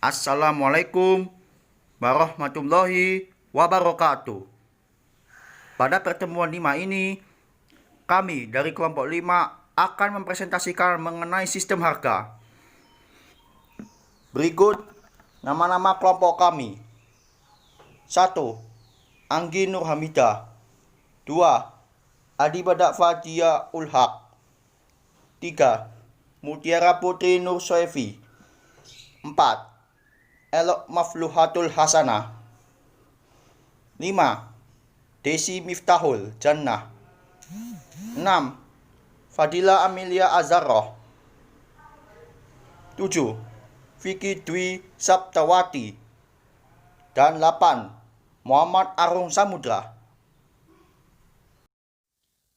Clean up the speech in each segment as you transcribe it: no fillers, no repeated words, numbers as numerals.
Assalamualaikum warahmatullahi wabarakatuh. Pada pertemuan 5 ini, kami dari kelompok 5 akan mempresentasikan mengenai sistem harga. Berikut nama-nama kelompok kami. 1. Anggi Nur Hamidah. 2. Adi Badak Fathia Ulhaq. 3. Mutiara Putri Nur Soefi. 4. Elok Mafluhatul Hasanah. 5. Desi Miftahul Jannah. 6. Fadila Amelia Azharoh. 7. Vicky Dwi Saptawati. Dan 8. Muhammad Arung Samudra.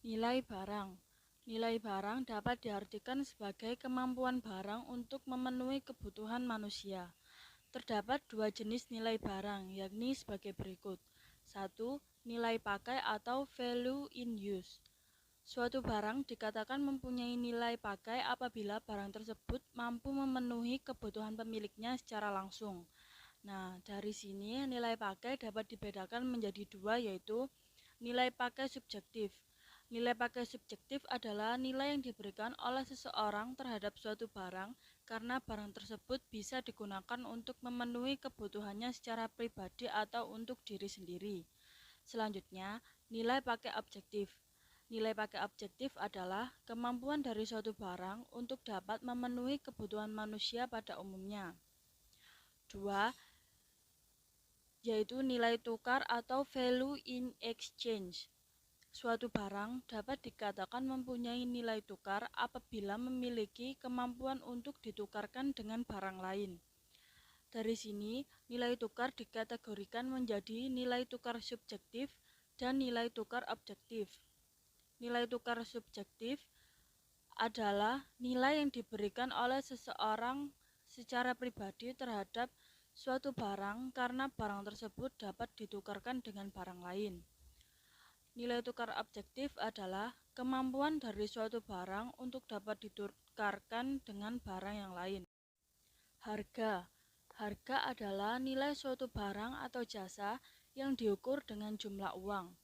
Nilai barang. Nilai barang dapat diartikan sebagai kemampuan barang untuk memenuhi kebutuhan manusia. Terdapat dua jenis nilai barang, yakni sebagai berikut. 1. Nilai pakai atau value in use. Suatu barang dikatakan mempunyai nilai pakai apabila barang tersebut mampu memenuhi kebutuhan pemiliknya secara langsung. Nah, dari sini nilai pakai dapat dibedakan menjadi dua, yaitu nilai pakai subjektif. Nilai pakai subjektif adalah nilai yang diberikan oleh seseorang terhadap suatu barang karena barang tersebut bisa digunakan untuk memenuhi kebutuhannya secara pribadi atau untuk diri sendiri. Selanjutnya, nilai pakai objektif. Nilai pakai objektif adalah kemampuan dari suatu barang untuk dapat memenuhi kebutuhan manusia pada umumnya. 2. Yaitu nilai tukar atau value in exchange. Suatu barang dapat dikatakan mempunyai nilai tukar apabila memiliki kemampuan untuk ditukarkan dengan barang lain. Dari sini, nilai tukar dikategorikan menjadi nilai tukar subjektif dan nilai tukar objektif. Nilai tukar subjektif adalah nilai yang diberikan oleh seseorang secara pribadi terhadap suatu barang karena barang tersebut dapat ditukarkan dengan barang lain. Nilai tukar objektif adalah kemampuan dari suatu barang untuk dapat ditukarkan dengan barang yang lain. Harga. Harga adalah nilai suatu barang atau jasa yang diukur dengan jumlah uang.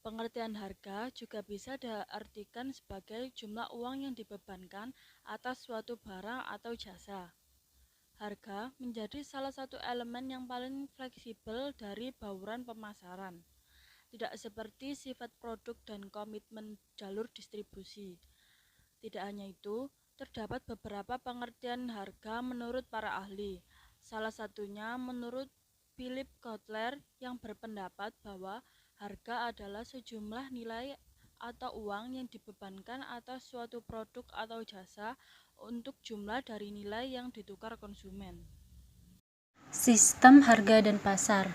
Pengertian harga juga bisa diartikan sebagai jumlah uang yang dibebankan atas suatu barang atau jasa. Harga menjadi salah satu elemen yang paling fleksibel dari bauran pemasaran. Tidak seperti sifat produk dan komitmen jalur distribusi. Tidak hanya itu, terdapat beberapa pengertian harga menurut para ahli. Salah satunya menurut Philip Kotler yang berpendapat bahwa harga adalah sejumlah nilai atau uang yang dibebankan atas suatu produk atau jasa untuk jumlah dari nilai yang ditukar konsumen. Sistem harga dan pasar.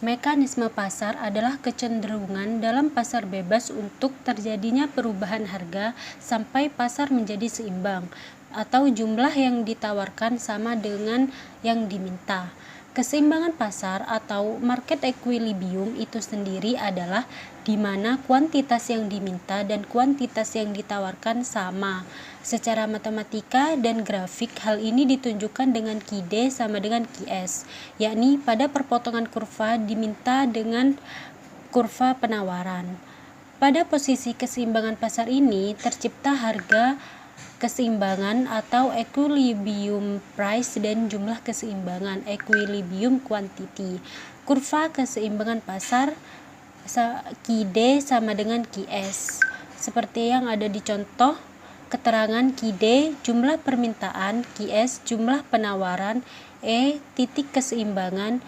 Mekanisme pasar adalah kecenderungan dalam pasar bebas untuk terjadinya perubahan harga sampai pasar menjadi seimbang atau jumlah yang ditawarkan sama dengan yang diminta. Keseimbangan pasar atau market equilibrium itu sendiri adalah di mana kuantitas yang diminta dan kuantitas yang ditawarkan sama. Secara matematika dan grafik, hal ini ditunjukkan dengan QD sama dengan QS, yakni pada perpotongan kurva diminta dengan kurva penawaran. Pada posisi keseimbangan pasar ini, tercipta harga keseimbangan atau equilibrium price dan jumlah keseimbangan equilibrium quantity. Kurva keseimbangan pasar QD sama dengan QS. Seperti yang ada di contoh keterangan QD jumlah permintaan, QS jumlah penawaran, E titik keseimbangan,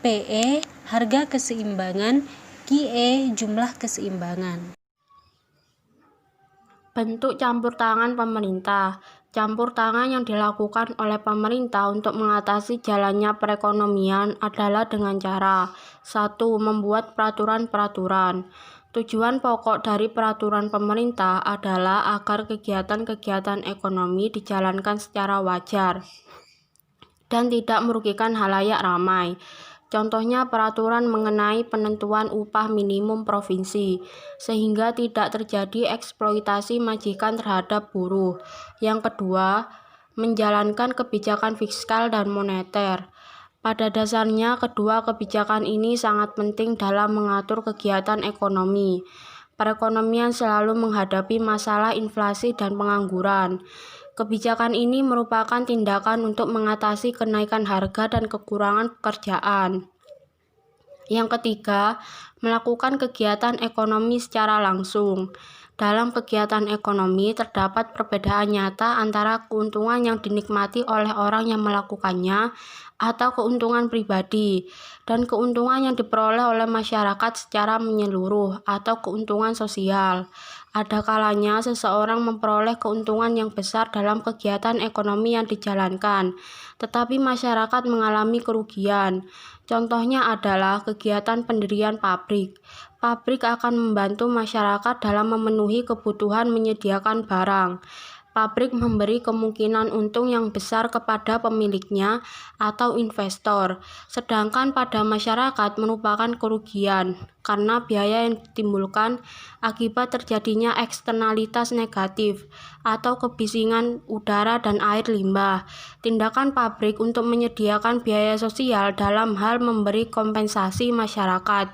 PE harga keseimbangan, QE jumlah keseimbangan. Bentuk campur tangan pemerintah. Campur tangan yang dilakukan oleh pemerintah untuk mengatasi jalannya perekonomian adalah dengan cara 1. Membuat peraturan-peraturan. Tujuan pokok dari peraturan pemerintah adalah agar kegiatan-kegiatan ekonomi dijalankan secara wajar dan tidak merugikan halayak ramai. Contohnya peraturan mengenai penentuan upah minimum provinsi, sehingga tidak terjadi eksploitasi majikan terhadap buruh. Yang kedua, menjalankan kebijakan fiskal dan moneter. Pada dasarnya, kedua kebijakan ini sangat penting dalam mengatur kegiatan ekonomi. Perekonomian selalu menghadapi masalah inflasi dan pengangguran. Kebijakan ini merupakan tindakan untuk mengatasi kenaikan harga dan kekurangan pekerjaan. Yang ketiga, melakukan kegiatan ekonomi secara langsung. Dalam kegiatan ekonomi terdapat perbedaan nyata antara keuntungan yang dinikmati oleh orang yang melakukannya atau keuntungan pribadi, dan keuntungan yang diperoleh oleh masyarakat secara menyeluruh atau keuntungan sosial. Ada kalanya seseorang memperoleh keuntungan yang besar dalam kegiatan ekonomi yang dijalankan, tetapi masyarakat mengalami kerugian. Contohnya adalah kegiatan pendirian pabrik. Pabrik akan membantu masyarakat dalam memenuhi kebutuhan menyediakan barang. Pabrik memberi kemungkinan untung yang besar kepada pemiliknya atau investor, sedangkan pada masyarakat merupakan kerugian karena biaya yang ditimbulkan akibat terjadinya eksternalitas negatif atau kebisingan udara dan air limbah. Tindakan pabrik untuk menyediakan biaya sosial dalam hal memberi kompensasi masyarakat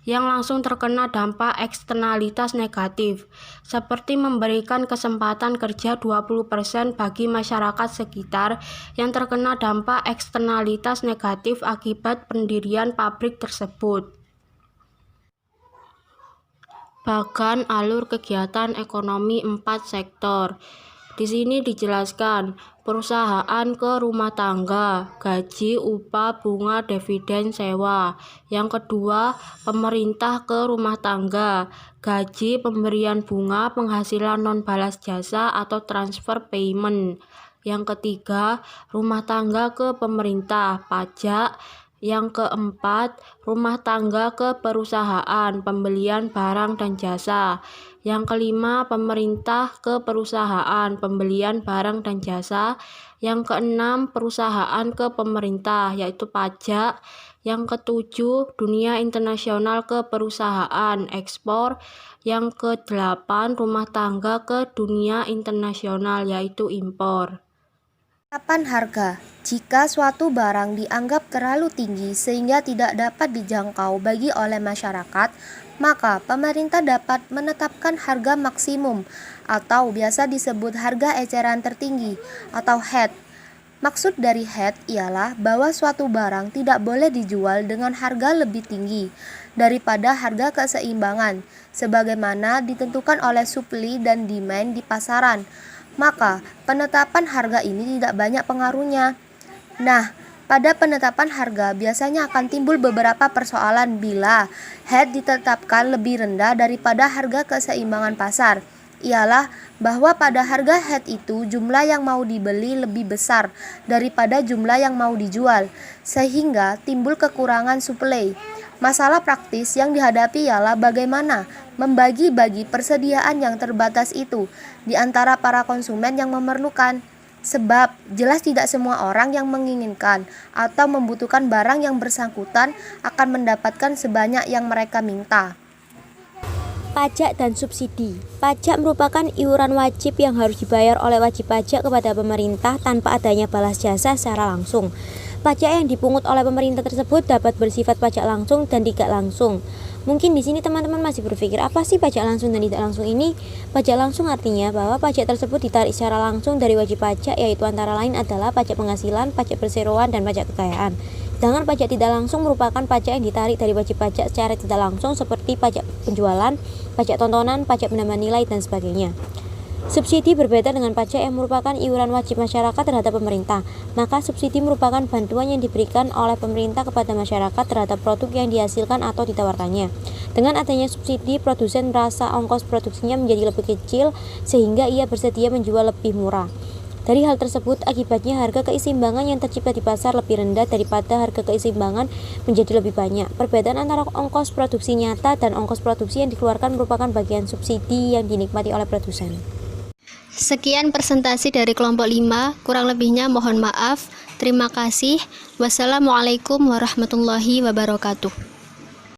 yang langsung terkena dampak eksternalitas negatif, seperti memberikan kesempatan kerja 20% bagi masyarakat sekitar yang terkena dampak eksternalitas negatif akibat pendirian pabrik tersebut. Bahkan alur kegiatan ekonomi 4 sektor. Di sini dijelaskan perusahaan ke rumah tangga, gaji, upah, bunga, dividen, sewa. Yang kedua, pemerintah ke rumah tangga, gaji, pemberian bunga, penghasilan non balas jasa atau transfer payment. Yang ketiga, rumah tangga ke pemerintah, pajak. Yang keempat, rumah tangga ke perusahaan, pembelian barang dan jasa. Yang kelima, pemerintah ke perusahaan, pembelian barang dan jasa. Yang keenam, perusahaan ke pemerintah, yaitu pajak. Yang ketujuh, dunia internasional ke perusahaan, ekspor. Yang kedelapan, rumah tangga ke dunia internasional, yaitu impor. Penetapan harga. Jika suatu barang dianggap terlalu tinggi sehingga tidak dapat dijangkau bagi oleh masyarakat, maka pemerintah dapat menetapkan harga maksimum atau biasa disebut harga eceran tertinggi atau HET. Maksud dari HET ialah bahwa suatu barang tidak boleh dijual dengan harga lebih tinggi daripada harga keseimbangan sebagaimana ditentukan oleh supply dan demand di pasaran. Maka penetapan harga ini tidak banyak pengaruhnya. Nah, pada penetapan harga biasanya akan timbul beberapa persoalan bila HET ditetapkan lebih rendah daripada harga keseimbangan pasar. Ialah bahwa pada harga HET itu jumlah yang mau dibeli lebih besar daripada jumlah yang mau dijual, sehingga timbul kekurangan suplai. Masalah praktis yang dihadapi ialah bagaimana membagi-bagi persediaan yang terbatas itu di antara para konsumen yang memerlukan. Sebab jelas tidak semua orang yang menginginkan atau membutuhkan barang yang bersangkutan akan mendapatkan sebanyak yang mereka minta. Pajak dan subsidi. Pajak merupakan iuran wajib yang harus dibayar oleh wajib pajak kepada pemerintah tanpa adanya balas jasa secara langsung. Pajak yang dipungut oleh pemerintah tersebut dapat bersifat pajak langsung dan tidak langsung. Mungkin di sini teman-teman masih berpikir, apa sih pajak langsung dan tidak langsung ini? Pajak langsung artinya bahwa pajak tersebut ditarik secara langsung dari wajib pajak, yaitu antara lain adalah pajak penghasilan, pajak perseroan, dan pajak kekayaan. Sedangkan pajak tidak langsung merupakan pajak yang ditarik dari wajib pajak secara tidak langsung seperti pajak penjualan, pajak tontonan, pajak penambahan nilai, dan sebagainya. Subsidi berbeda dengan pajak yang merupakan iuran wajib masyarakat terhadap pemerintah. Maka subsidi merupakan bantuan yang diberikan oleh pemerintah kepada masyarakat terhadap produk yang dihasilkan atau ditawarkannya. Dengan adanya subsidi, produsen merasa ongkos produksinya menjadi lebih kecil sehingga ia bersedia menjual lebih murah. Dari hal tersebut, akibatnya harga keseimbangan yang tercipta di pasar lebih rendah daripada harga keseimbangan menjadi lebih banyak. Perbedaan antara ongkos produksi nyata dan ongkos produksi yang dikeluarkan merupakan bagian subsidi yang dinikmati oleh produsen. Sekian presentasi dari kelompok 5, kurang lebihnya mohon maaf. Terima kasih. Wassalamualaikum warahmatullahi wabarakatuh.